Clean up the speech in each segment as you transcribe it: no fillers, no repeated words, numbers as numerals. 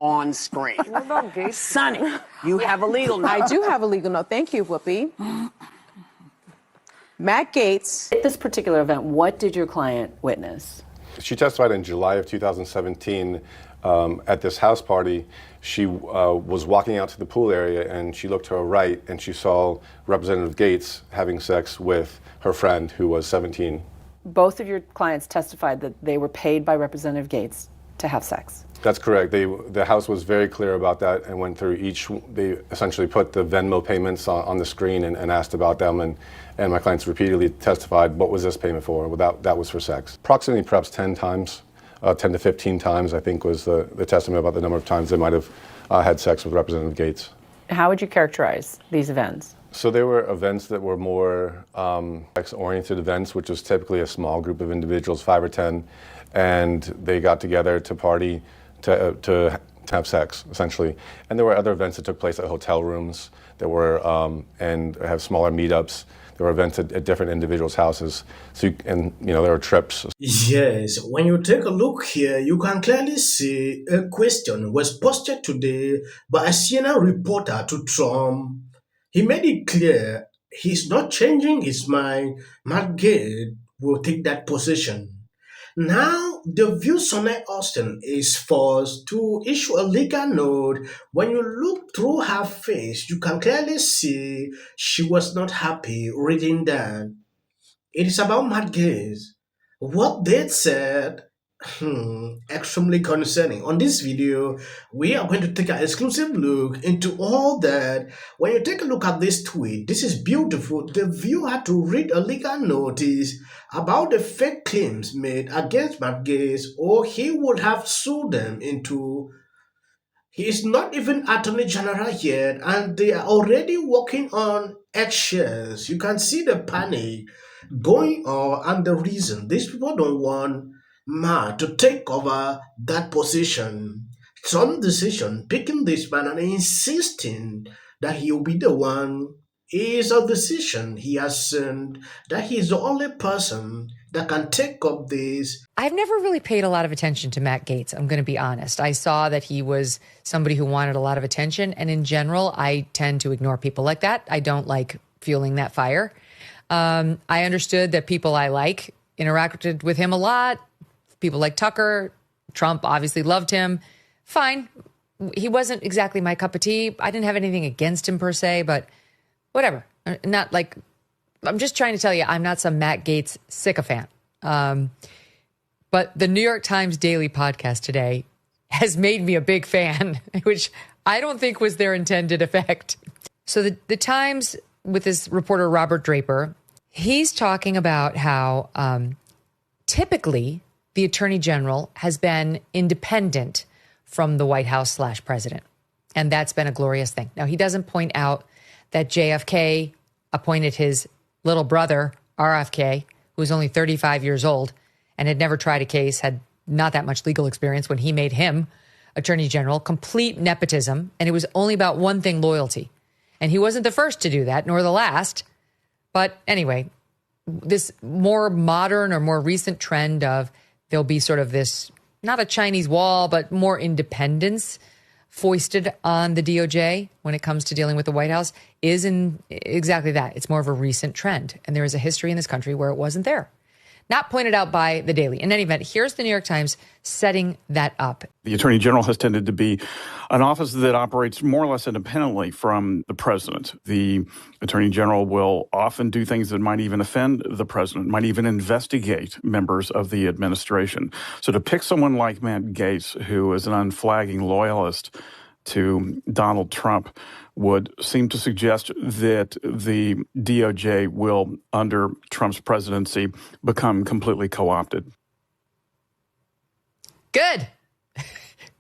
on screen. What about Gaetz? Sonny, you have a legal note. I do have a legal note. Thank you, Whoopi. Matt Gaetz. At this particular event, what did your client witness? She testified in July of 2017 at this house party. She was walking out to the pool area and she looked to her right and she saw Representative Gaetz having sex with her friend who was 17. Both of your clients testified that they were paid by Representative Gaetz to have sex. That's correct. The House was very clear about that and went through each. They essentially put the Venmo payments on the screen and asked about them. And my clients repeatedly testified, what was this payment for? Well, that was for sex. Approximately perhaps 10 times, 10 to 15 times, I think was the testament about the number of times they might have had sex with Representative Gaetz. How would you characterize these events? So there were events that were more sex-oriented events, which was typically a small group of individuals, 5 or 10, and they got together to party, to have sex, essentially. And there were other events that took place at hotel rooms. There were, and have smaller meetups. There were events at different individuals' houses. There were trips. Yes, when you take a look here, you can clearly see a question was posted today by a CNN reporter to Trump. He made it clear he's not changing his mind. Matt Gaetz will take that position. Now, the view Sonny Hostin is forced to issue a legal note. When you look through her face, you can clearly see she was not happy reading that. It is about Matt Gaetz. What they said, extremely concerning. On this video, we are going to take an exclusive look into all that. When you take a look at this tweet, this is beautiful. The view had to read a legal notice about the fake claims made against Matt Gaetz, or he would have sued them into. He is not even Attorney General yet, and they are already working on eggshells. You can see the panic going on and the reason these people don't want Matt to take over that position. Some decision picking this man and insisting that he will be the one is a decision he has sent, that he is the only person that can take up this. I've never really paid a lot of attention to Matt Gaetz, I'm going to be honest. I saw that he was somebody who wanted a lot of attention, and in general, I tend to ignore people like that. I don't like fueling that fire. I understood that people I like interacted with him a lot. People like Tucker, Trump obviously loved him. Fine. He wasn't exactly my cup of tea. I didn't have anything against him per se, but whatever. Not like, I'm just trying to tell you, I'm not some Matt Gaetz sycophant. But the New York Times Daily podcast today has made me a big fan, which I don't think was their intended effect. So the Times, with this reporter, Robert Draper, he's talking about how typically the Attorney General has been independent from the White House / president. And that's been a glorious thing. Now, he doesn't point out that JFK appointed his little brother, RFK, who was only 35 years old and had never tried a case, had not that much legal experience when he made him Attorney General, complete nepotism. And it was only about one thing, loyalty. And he wasn't the first to do that, nor the last. But anyway, this more modern or more recent trend of there'll be sort of this, not a Chinese wall, but more independence foisted on the DOJ when it comes to dealing with the White House is in exactly that. It's more of a recent trend. And there is a history in this country where it wasn't there. Not pointed out by the Daily. In any event, here's the New York Times setting that up. The Attorney General has tended to be an office that operates more or less independently from the president. The Attorney General will often do things that might even offend the president, might even investigate members of the administration. So to pick someone like Matt Gaetz, who is an unflagging loyalist to Donald Trump, would seem to suggest that the DOJ will, under Trump's presidency, become completely co-opted. Good.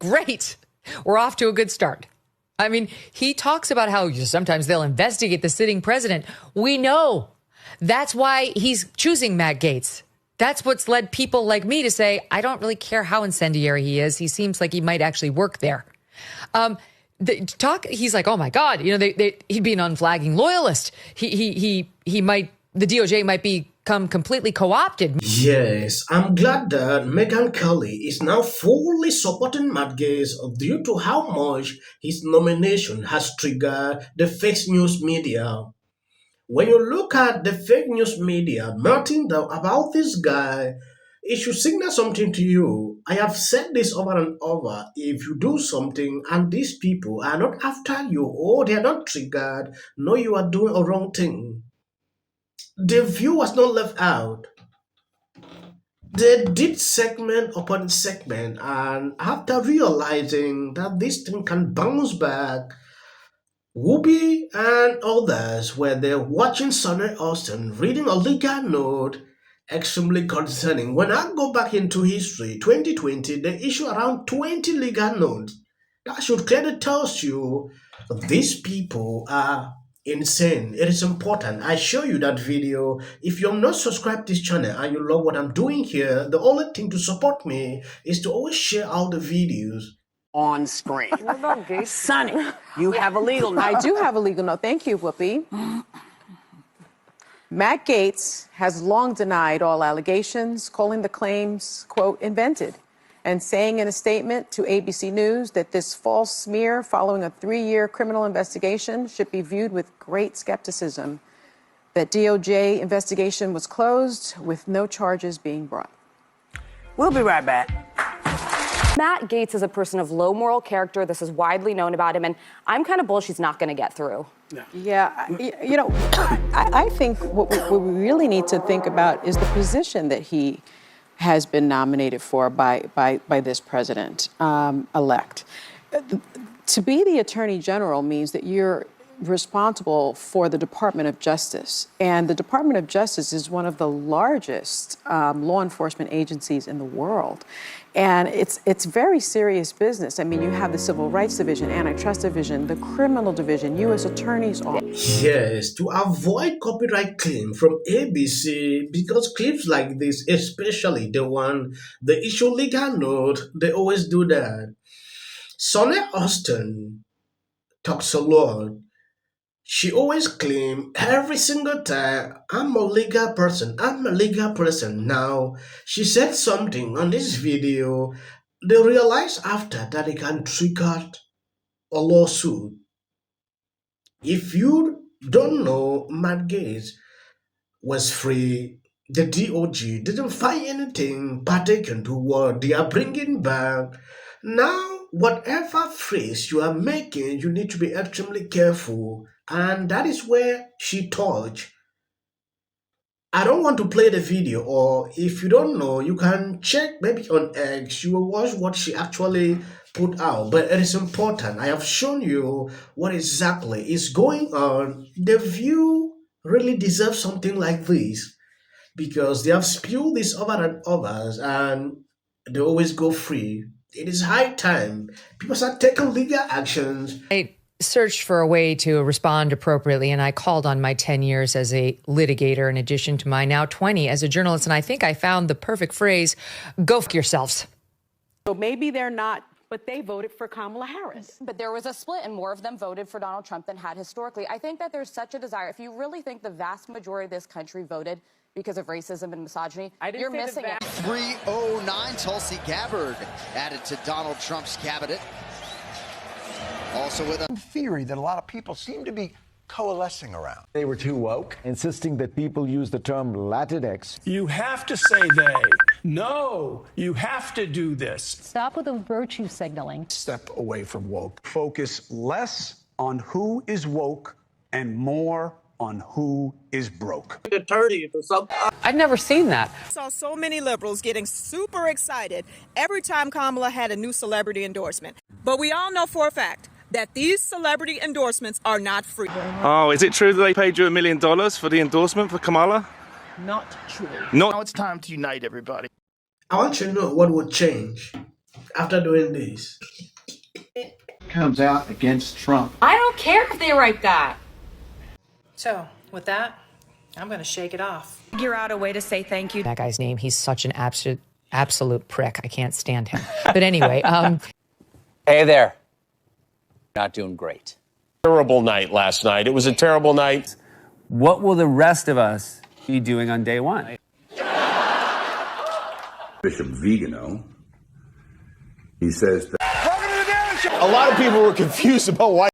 Great. We're off to a good start. I mean, he talks about how sometimes they'll investigate the sitting president. We know. That's why he's choosing Matt Gaetz. That's what's led people like me to say, I don't really care how incendiary he is. He seems like he might actually work there. He's like, oh my God, he'd be an unflagging loyalist. The DOJ might be become completely co-opted. Yes, I'm glad that Megyn Kelly is now fully supporting Matt Gaetz due to how much his nomination has triggered the fake news media. When you look at the fake news media melting down about this guy, it should signal something to you. I have said this over and over. If you do something and these people are not after you or they are not triggered, no, you are doing a wrong thing. The view was not left out. They did segment upon segment, and after realizing that this thing can bounce back, Whoopi and others were there watching Sonny Hostin reading a legal note extremely concerning. When I go back into history, 2020, they issue around 20 legal notes. That should clearly tell you these people are insane. It is important. I show you that video. If you're not subscribed to this channel and you love what I'm doing here, the only thing to support me is to always share all the videos. On screen. Sonny, you have a legal note. I do have a legal note. Thank you, Whoopi. Matt Gaetz has long denied all allegations, calling the claims, quote, invented, and saying in a statement to ABC News that this false smear following a 3-year criminal investigation should be viewed with great skepticism, that DOJ investigation was closed with no charges being brought. We'll be right back. Matt Gaetz is a person of low moral character. This is widely known about him, and I'm kind of bullish he's not going to get through. Yeah, you know, I think what we really need to think about is the position that he has been nominated for by this president elect. To be the Attorney General means that you're responsible for the Department of Justice. And the Department of Justice is one of the largest law enforcement agencies in the world. And it's very serious business. I mean, you have the Civil Rights Division, Antitrust Division, the Criminal Division, U.S. Attorney's Office. Yes, to avoid copyright claim from ABC, because clips like this, especially the issue legal note, they always do that. Sonny Hostin talks a lot. She always claims every single time, I'm a legal person. Now, she said something on this video. They realized after that they can trigger a lawsuit. If you don't know, Matt Gaetz was free. The DOJ didn't find anything pertaining to what they are bringing back. Now, whatever phrase you are making, you need to be extremely careful. And that is where she touched. I don't want to play the video, or if you don't know, you can check maybe on X. You will watch what she actually put out. But it is important. I have shown you what exactly is going on. The View really deserves something like this, because they have spewed this over and others, and they always go free. It is high time people start taking legal actions. I searched for a way to respond appropriately, and I called on my 10 years as a litigator in addition to my now 20 as a journalist, and I think I found the perfect phrase: go f*** yourselves. So maybe they're not, but they voted for Kamala Harris. But there was a split, and more of them voted for Donald Trump than had historically. I think that there's such a desire. If you really think the vast majority of this country voted because of racism and misogyny, you're missing it. 309, Tulsi Gabbard added to Donald Trump's cabinet. Also with a theory that a lot of people seem to be coalescing around. They were too woke, insisting that people use the term Latinx. You have to say they. No, you have to do this. Stop with the virtue signaling. Step away from woke. Focus less on who is woke and more on who is broke. I've never seen that. I saw so many liberals getting super excited every time Kamala had a new celebrity endorsement. But we all know for a fact that these celebrity endorsements are not free. Oh, is it true that they paid you $1 million for the endorsement for Kamala? Not true. Now it's time to unite everybody. I want you to know what would change after doing this. Comes out against Trump. I don't care if they write that. So, with that, I'm going to shake it off. Figure out a way to say thank you. That guy's name, he's such an absolute prick. I can't stand him. But anyway. Hey there. Not doing great. Terrible night last night. It was a terrible night. What will the rest of us you doing on day one? Bishop Vigano, he says that A lot of people were confused about why